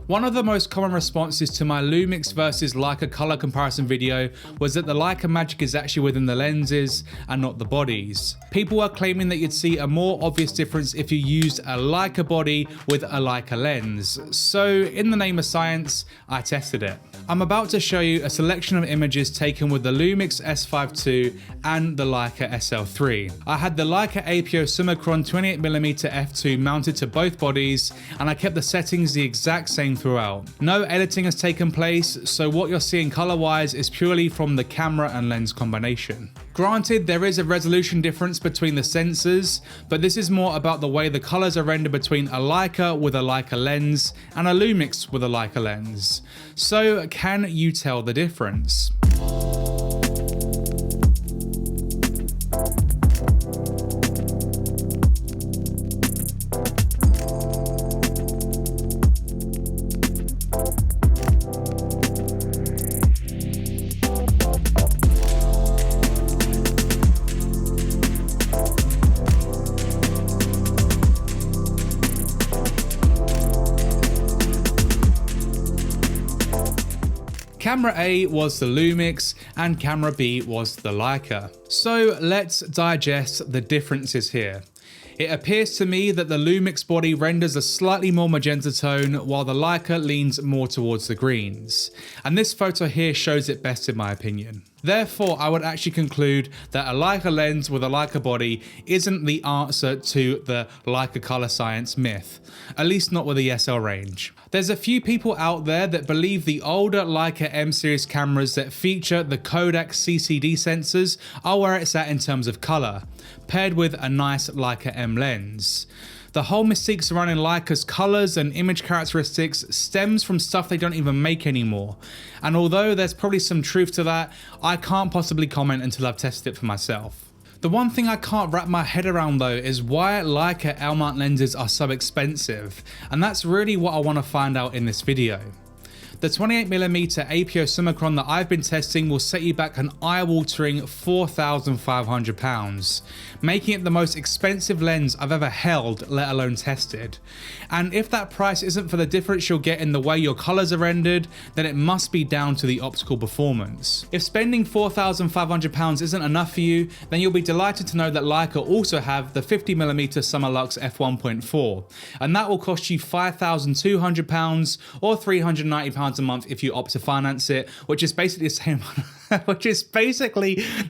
One of the most common responses to my Lumix versus Leica color comparison video was that the Leica magic is actually within the lenses and not the bodies. People were claiming that you'd see a more obvious difference if you used a Leica body with a Leica lens. So in the name of science, I tested it. I'm about to show you a selection of images taken with the Lumix S5 II and the Leica SL3. I had the Leica APO Summicron 28mm f2 mounted to both bodies, and I kept the settings the exact same throughout. No editing has taken place, so what you're seeing color wise is purely from the camera and lens combination. Granted, there is a resolution difference between the sensors, but this is more about the way the colors are rendered between a Leica with a Leica lens and a Lumix with a Leica lens. So can you tell the difference? Camera A was the Lumix and camera B was the Leica. So let's digest the differences here. It appears to me that the Lumix body renders a slightly more magenta tone while the Leica leans more towards the greens. And this photo here shows it best in my opinion. Therefore, I would actually conclude that a Leica lens with a Leica body isn't the answer to the Leica color science myth, at least not with the SL range. There's a few people out there that believe the older Leica M series cameras that feature the Kodak CCD sensors are where it's at in terms of color, paired with a nice Leica M lens. The whole mystique surrounding Leica's colors and image characteristics stems from stuff they don't even make anymore. And although there's probably some truth to that, I can't possibly comment until I've tested it for myself. The one thing I can't wrap my head around though is why Leica L-mount lenses are so expensive, and that's really what I want to find out in this video. The 28mm APO Summicron that I've been testing will set you back an eye-watering £4,500, making it the most expensive lens I've ever held, let alone tested. And if that price isn't for the difference you'll get in the way your colours are rendered, then it must be down to the optical performance. If spending £4,500 isn't enough for you, then you'll be delighted to know that Leica also have the 50mm Summilux f1.4, and that will cost you £5,200 or £390 a month if you opt to finance it, which is basically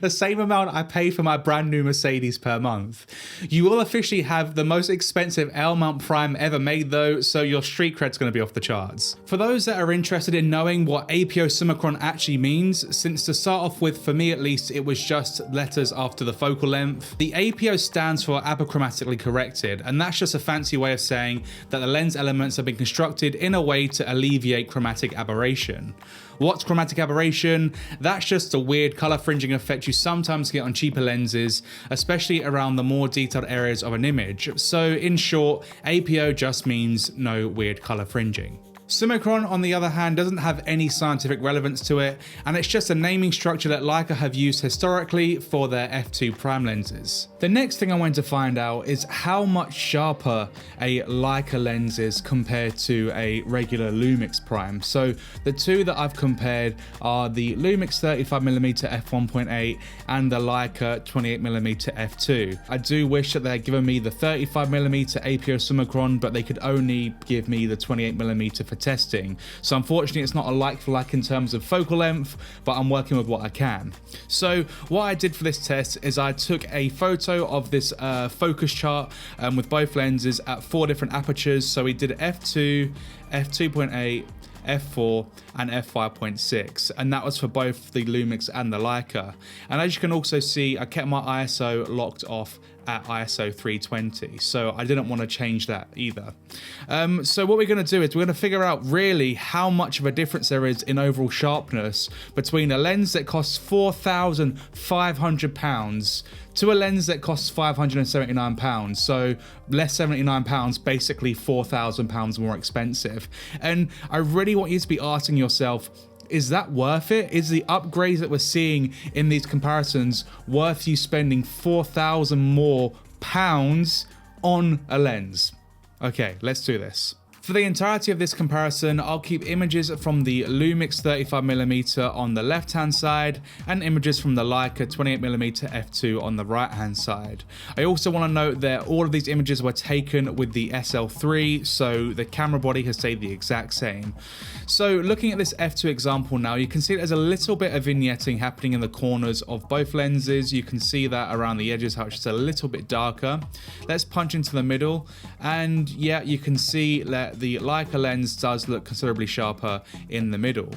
the same amount I pay for my brand new Mercedes per month. You will officially have the most expensive L-mount prime ever made though, so your street cred's going to be off the charts. For those that are interested in knowing what APO Summicron actually means, since to start off with, for me at least, it was just letters after the focal length, the APO stands for apochromatically corrected, and that's just a fancy way of saying that the lens elements have been constructed in a way to alleviate chromatic aberration. What's chromatic aberration? That's just a weird color fringing effect you sometimes get on cheaper lenses, especially around the more detailed areas of an image. So in short, APO just means no weird color fringing. Summicron, on the other hand, doesn't have any scientific relevance to it, and it's just a naming structure that Leica have used historically for their f2 prime lenses. The next thing I wanted to find out is how much sharper a Leica lens is compared to a regular Lumix prime. So the two that I've compared are the Lumix 35mm f1.8 and the Leica 28mm f2. I do wish that they had given me the 35mm APO Summicron, but they could only give me the 28mm for testing. So unfortunately it's not a like for like in terms of focal length, but I'm working with what I can. So what I did for this test is I took a photo of this focus chart with both lenses at 4 different apertures. So we did f2, f2.8, f4 and f5.6, and that was for both the Lumix and the Leica. And as you can also see, I kept my ISO locked off at ISO 320, so I didn't want to change that either. So what we're going to do is we're going to figure out really how much of a difference there is in overall sharpness between a lens that costs £4,500 to a lens that costs £579, so less £79, basically £4,000 more expensive. And I really want you to be asking yourself, is that worth it? Is the upgrades that we're seeing in these comparisons worth you spending £4,000 more on a lens? Okay, let's do this. For the entirety of this comparison, I'll keep images from the Lumix 35mm on the left hand side and images from the Leica 28mm f2 on the right hand side. I also want to note that all of these images were taken with the SL3, so the camera body has stayed the exact same. So looking at this f2 example now, you can see there's a little bit of vignetting happening in the corners of both lenses. You can see that around the edges how it's just a little bit darker. Let's punch into the middle, and yeah, you can see that the Leica lens does look considerably sharper in the middle.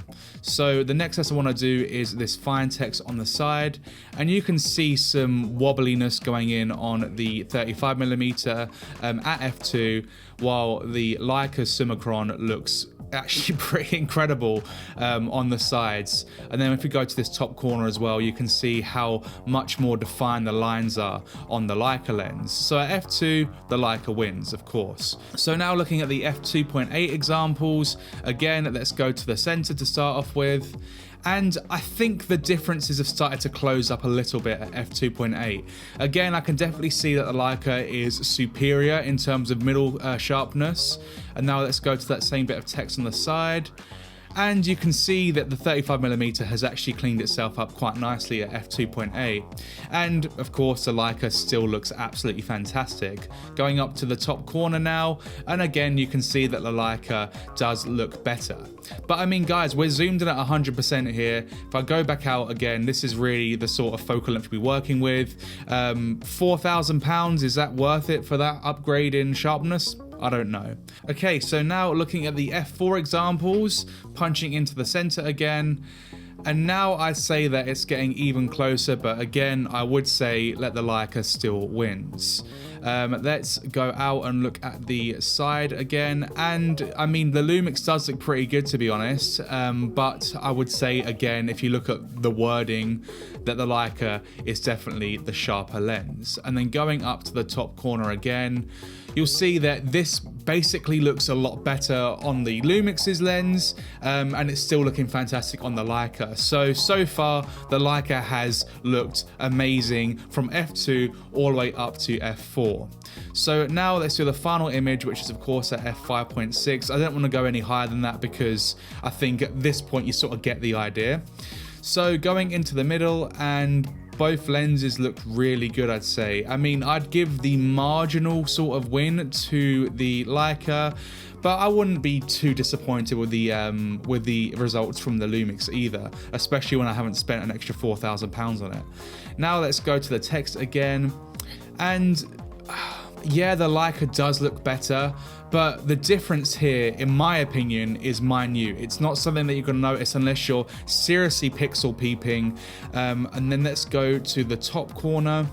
So the next test I want to do is this fine text on the side, and you can see some wobbliness going in on the 35mm at f2, while the Leica Summicron looks actually pretty incredible on the sides. And then if we go to this top corner as well, you can see how much more defined the lines are on the Leica lens. So at f2, the Leica wins, of course. So now looking at the f2.8 examples, again, let's go to the center to start off with. And I think the differences have started to close up a little bit at f2.8. Again, I can definitely see that the Leica is superior in terms of middle sharpness. And now let's go to that same bit of text on the side. And you can see that the 35mm has actually cleaned itself up quite nicely at f2.8. And of course, the Leica still looks absolutely fantastic. Going up to the top corner now, and again, you can see that the Leica does look better. But I mean, guys, we're zoomed in at 100% here. If I go back out again, this is really the sort of focal length we're working with. £4,000, is that worth it for that upgrade in sharpness? I don't know. Okay, so now looking at the f4 examples, punching into the center again, and now I'd say that it's getting even closer, but again, I would say let the Leica still wins. Let's go out and look at the side again, and I mean, the Lumix does look pretty good, to be honest, but I would say again, if you look at the wording, that the Leica is definitely the sharper lens. And then going up to the top corner again, you'll see that this basically looks a lot better on the Lumix's lens, and it's still looking fantastic on the Leica. So far, the Leica has looked amazing from f2 all the way up to f4. So now let's do the final image, which is of course at f5.6. I don't want to go any higher than that because I think at this point you sort of get the idea. So going into the middle, and both lenses look really good, I'd say. I mean, I'd give the marginal sort of win to the Leica, but I wouldn't be too disappointed with the results from the Lumix either, especially when I haven't spent an extra £4,000 on it. Now let's go to the text again, and yeah, the Leica does look better, but the difference here, in my opinion, is minute. It's not something that you're going to notice unless you're seriously pixel peeping. And then let's go to the top corner.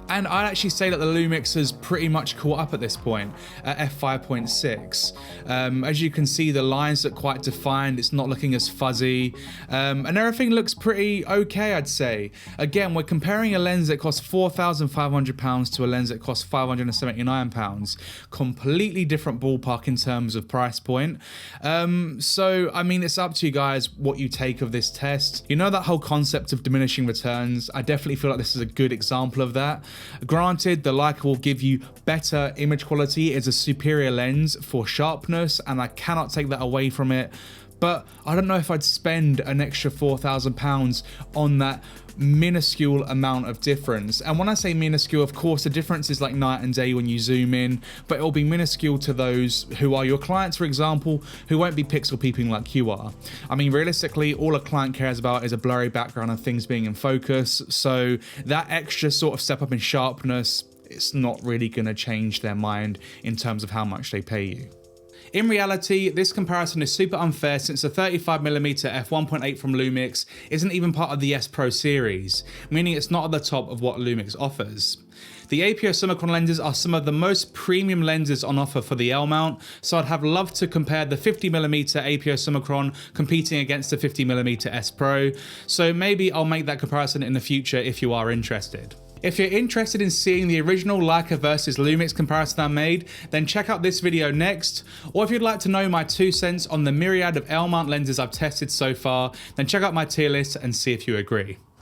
And I'd actually say that the Lumix has pretty much caught up at this point at f5.6. As you can see, the lines look quite defined. It's not looking as fuzzy, and everything looks pretty okay, I'd say. Again, we're comparing a lens that costs £4,500 to a lens that costs £579. Completely different ballpark in terms of price point. So, I mean, it's up to you guys what you take of this test. You know that whole concept of diminishing returns? I definitely feel like this is a good example of that. Granted, the Leica will give you better image quality. It's a superior lens for sharpness, and I cannot take that away from it. But I don't know if I'd spend an extra £4,000 on that minuscule amount of difference. And when I say minuscule, of course, the difference is like night and day when you zoom in, but it'll be minuscule to those who are your clients, for example, who won't be pixel peeping like you are. I mean, realistically, all a client cares about is a blurry background and things being in focus. So that extra sort of step up in sharpness, it's not really going to change their mind in terms of how much they pay you. In reality, this comparison is super unfair since the 35mm f1.8 from Lumix isn't even part of the S Pro series, meaning it's not at the top of what Lumix offers. The APO Summicron lenses are some of the most premium lenses on offer for the L mount, so I'd have loved to compare the 50mm APO Summicron competing against the 50mm S Pro, so maybe I'll make that comparison in the future if you are interested. If you're interested in seeing the original Leica versus Lumix comparison I made, then check out this video next. Or if you'd like to know my 2 cents on the myriad of L mount lenses I've tested so far, then check out my tier list and see if you agree.